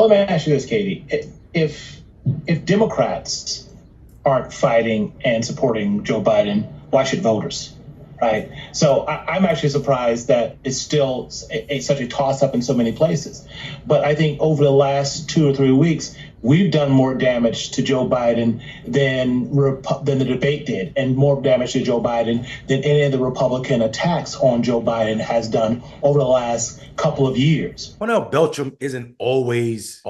Well, let me ask you this, Katie. If Democrats aren't fighting and supporting Joe Biden, why should voters? Right. So I'm actually surprised that it's still such a toss up in so many places. But I think over the last 2 or 3 weeks, we've done more damage to Joe Biden than the debate did, and more damage to Joe Biden than any of the Republican attacks on Joe Biden has done over the last couple of years. Mondale Beltram isn't always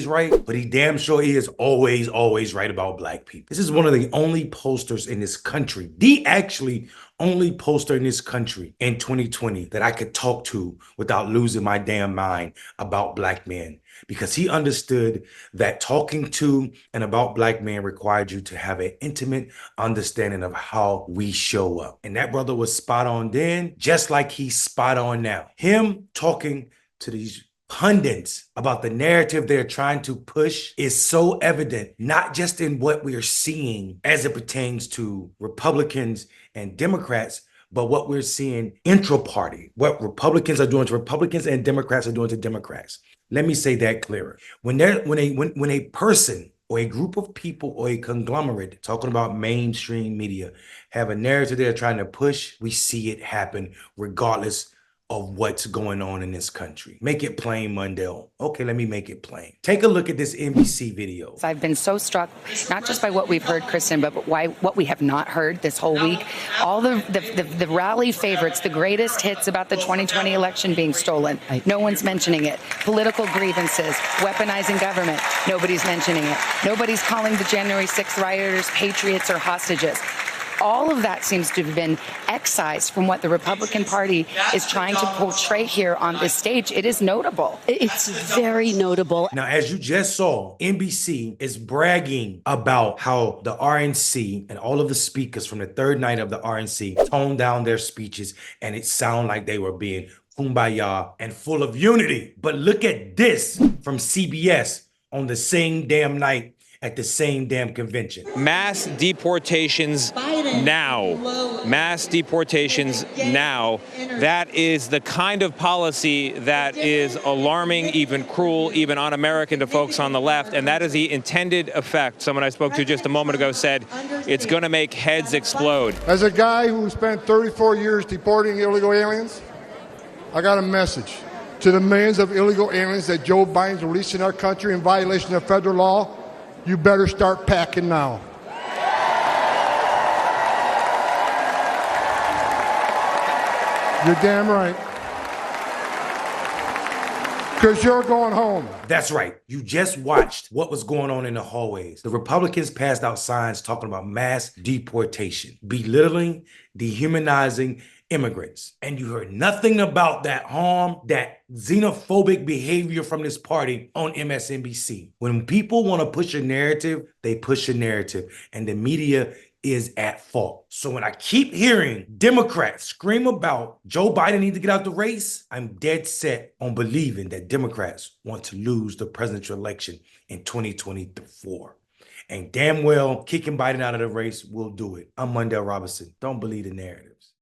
right, but he damn sure is always right about black people. This is one of the only posters in this country, the actually only poster in this country in 2020 that I could talk to without losing my damn mind about black men. Because he understood that talking to and about black men required you to have an intimate understanding of how we show up. And that brother was spot on then, just like he's spot on now. Him talking to these pundits about the narrative they're trying to push is so evident, not just in what we are seeing as it pertains to Republicans and Democrats, but what we're seeing intra-party, what Republicans are doing to Republicans and Democrats are doing to Democrats. Let me say that clearer. When a person or a group of people or a conglomerate, talking about mainstream media, have a narrative they're trying to push, we see it happen regardless of what's going on in this country. Make it plain, Mondale. Okay, let me make it plain. Take a look at this NBC video. I've been so struck, not just by what we've heard, Kristen, but what we have not heard this whole week. All the rally favorites, the greatest hits about the 2020 election being stolen. No one's mentioning it. Political grievances, weaponizing government. Nobody's mentioning it. Nobody's calling the January 6th rioters patriots or hostages. All of that seems to have been excised from what the Republican Party is trying to portray here on this stage. It is notable. It's very notable. Now, as you just saw, NBC is bragging about how the RNC and all of the speakers from the third night of the RNC toned down their speeches, and it sounded like they were being kumbaya and full of unity. But look at this from CBS on the same damn night at the same damn convention. Mass deportations now. Mass deportations now. That is the kind of policy that is alarming, even cruel, even un-American to folks on the left. And that is the intended effect. Someone I spoke to just a moment ago said it's going to make heads explode. As a guy who spent 34 years deporting illegal aliens, I got a message to the millions of illegal aliens that Joe Biden's releasing our country in violation of federal law. You better start packing now. You're damn right. Because you're going home. That's right. You just watched what was going on in the hallways. The Republicans passed out signs talking about mass deportation, belittling, dehumanizing immigrants. And you heard nothing about that harm, that xenophobic behavior from this party on MSNBC. When people want to push a narrative, they push a narrative, and the media is at fault. So when I keep hearing Democrats scream about Joe Biden needs to get out the race, I'm dead set on believing that Democrats want to lose the presidential election in 2024. And damn well, kicking Biden out of the race will do it. I'm Mondale Robinson. Don't believe the narrative.